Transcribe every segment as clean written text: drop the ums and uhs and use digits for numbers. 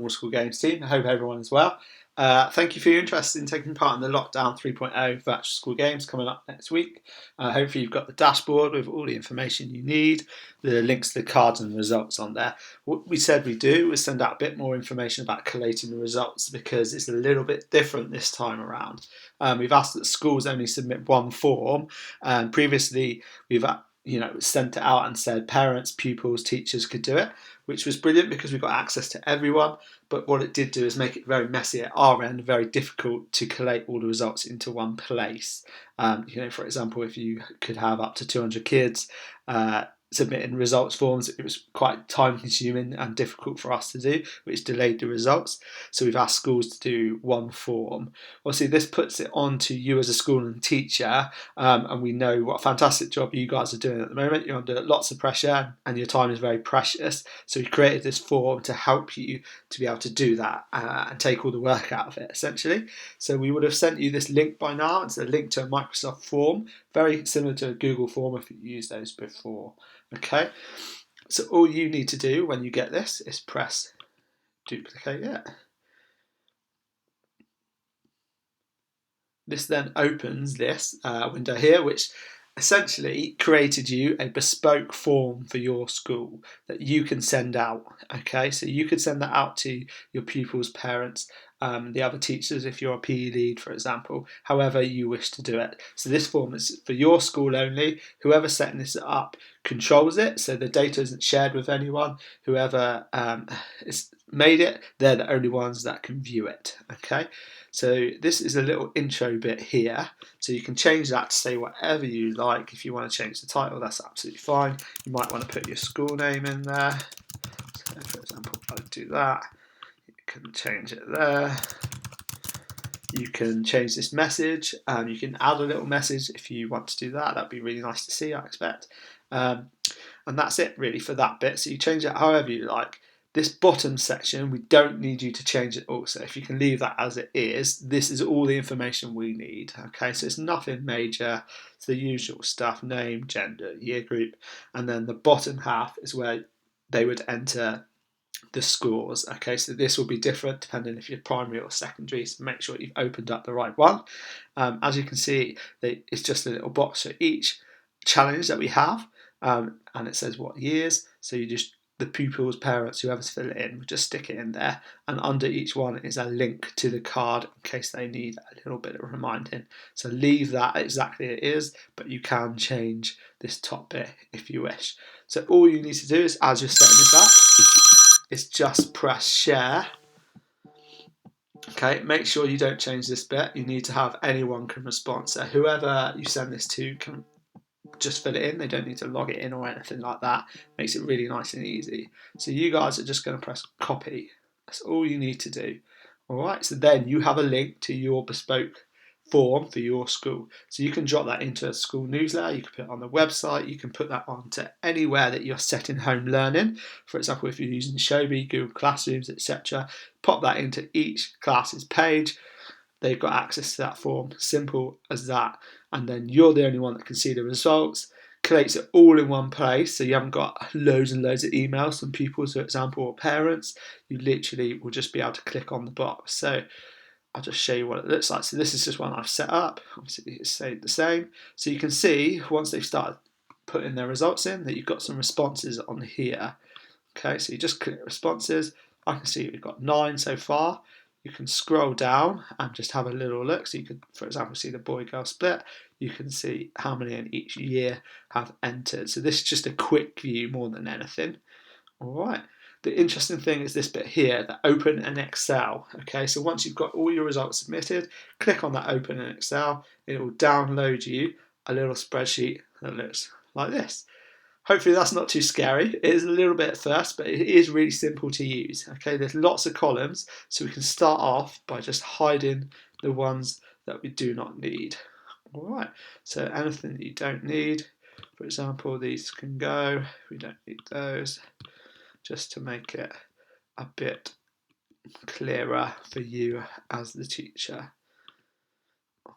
All School Games team. I hope everyone is well. Thank you for your interest in taking part in the Lockdown 3.0 Virtual School Games coming up next week. Hopefully you've got the dashboard with all the information you need, the links to the cards and the results on there. What we said we do was send out a bit more information about collating the results because it's a little bit different this time around. We've asked that schools only submit one form, and previously we've sent it out and said parents, pupils, teachers could do it, which was brilliant because we got access to everyone. But what it did do is make it very messy at our end, very difficult to collate all the results into one place. For example, if you could have up to 200 kids submitting results forms, it was quite time consuming and difficult for us to do, which delayed the results. So we've asked schools to do one form. Obviously this puts it on to you as a school and teacher, and we know what a fantastic job you guys are doing at the moment. You're under lots of pressure and your time is very precious. So we created this form to help you to be able to do that and take all the work out of it essentially. So we would have sent you this link by now. It's a link to a Microsoft form, very similar to a Google form if you used those before. Okay, so all you need to do when you get this is press duplicate it. This then opens this window here, which essentially created you a bespoke form for your school that you can send out. Okay, so you could send that out to your pupils, parents, the other teachers if you're a PE lead, for example, however you wish to do it. So this form is for your school only. Whoever's setting this up controls it, so the data isn't shared with anyone. Whoever has made it, they're the only ones that can view it. Okay, so this is a little intro bit here, so you can change that to say whatever you like. If you want to change the title, that's absolutely fine. You might want to put your school name in there. So for example, I'll do that. You can change it there. You can change this message. You can add a little message if you want to do that. That'd be really nice to see, I expect. And that's it really for that bit. So you change it however you like. This bottom section, we don't need you to change it also. If you can leave that as it is, this is all the information we need. Okay, so it's nothing major. It's the usual stuff: name, gender, year group, and then the bottom half is where they would enter the scores. Okay, so this will be different depending if you're primary or secondary, so make sure you've opened up the right one. As you can see, it's just a little box for each challenge that we have, and it says what years, so you just, the pupils, parents, whoever's fill it in, we'll just stick it in there, and under each one is a link to the card in case they need a little bit of reminding. So leave that exactly as it is, but you can change this top bit if you wish. So all you need to do is, as you're setting this up, is just press share. Okay, make sure you don't change this bit. You need to have anyone can respond. So whoever you send this to can just fill it in. They don't need to log it in or anything like that. Makes it really nice and easy. So you guys are just going to press copy. That's all you need to do. Alright, so then you have a link to your bespoke form for your school. So you can drop that into a school newsletter, you can put it on the website, you can put that onto anywhere that you're setting home learning. For example, if you're using Shobi, Google Classrooms, etc., pop that into each class's page. They've got access to that form, simple as that. And then you're the only one that can see the results. Collates it all in one place, so you haven't got loads and loads of emails from people, for example, or parents. You literally will just be able to click on the box. So I'll just show you what it looks like. So this is just one I've set up. Obviously it's stayed the same. So you can see once they've started putting their results in that you've got some responses on here. Okay, so you just click responses. I can see we've got 9 so far. You can scroll down and just have a little look. So you could, for example, see the boy-girl split. You can see how many in each year have entered. So this is just a quick view more than anything. All right. The interesting thing is this bit here, the open in Excel. Okay, so once you've got all your results submitted, click on that open in Excel. It will download you a little spreadsheet that looks like this. Hopefully that's not too scary. It is a little bit at first, but it is really simple to use. Okay, there's lots of columns, so we can start off by just hiding the ones that we do not need. All right, so anything that you don't need, for example, these can go. We don't need those, just to make it a bit clearer for you as the teacher.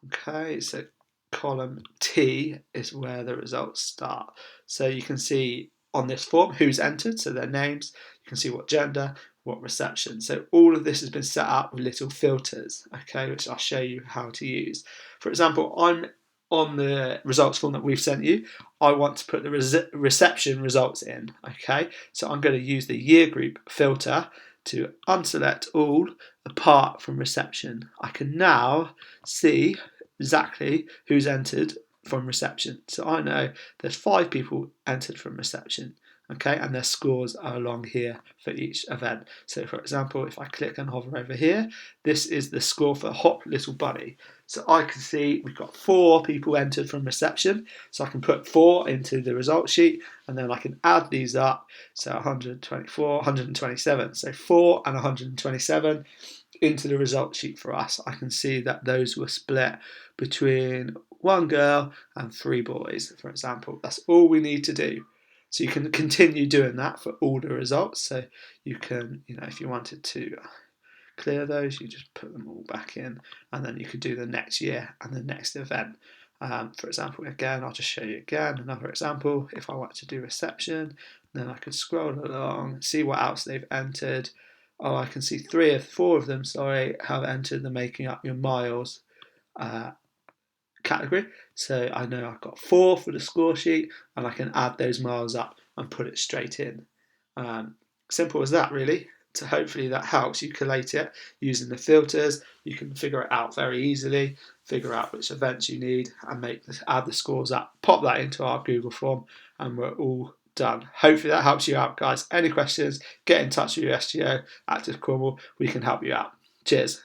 Okay, so column T is where the results start. So you can see on this form who's entered, so their names. You can see what gender, what reception. So all of this has been set up with little filters, okay, which I'll show you how to use. For example, I'm on the results form that we've sent you. I want to put the reception results in, okay? So I'm going to use the year group filter to unselect all apart from reception. I can now see exactly who's entered from reception. So I know there's 5 people entered from reception, okay, and their scores are along here for each event. So for example, if I click and hover over here, this is the score for Hop Little Bunny. So I can see we've got 4 people entered from reception, so I can put 4 into the result sheet, and then I can add these up, so 124, 127, so 4 and 127 into the result sheet for us. I can see that those were split between 1 girl and 3 boys, for example. That's all we need to do. So you can continue doing that for all the results. So you can, if you wanted to clear those, you just put them all back in, and then you could do the next year and the next event. For example, again, I'll just show you again another example. If I want to do reception, then I could scroll along, see what else they've entered. Oh, I can see 4 of them, have entered the making up your miles category. So I know I've got 4 for the score sheet, and I can add those miles up and put it straight in. Simple as that, really. So hopefully that helps you collate it using the filters. You can figure it out very easily, figure out which events you need, and add the scores up. Pop that into our Google form, and we're all done. Hopefully that helps you out, guys. Any questions, get in touch with your SGO, Active Cornwall. We can help you out. Cheers.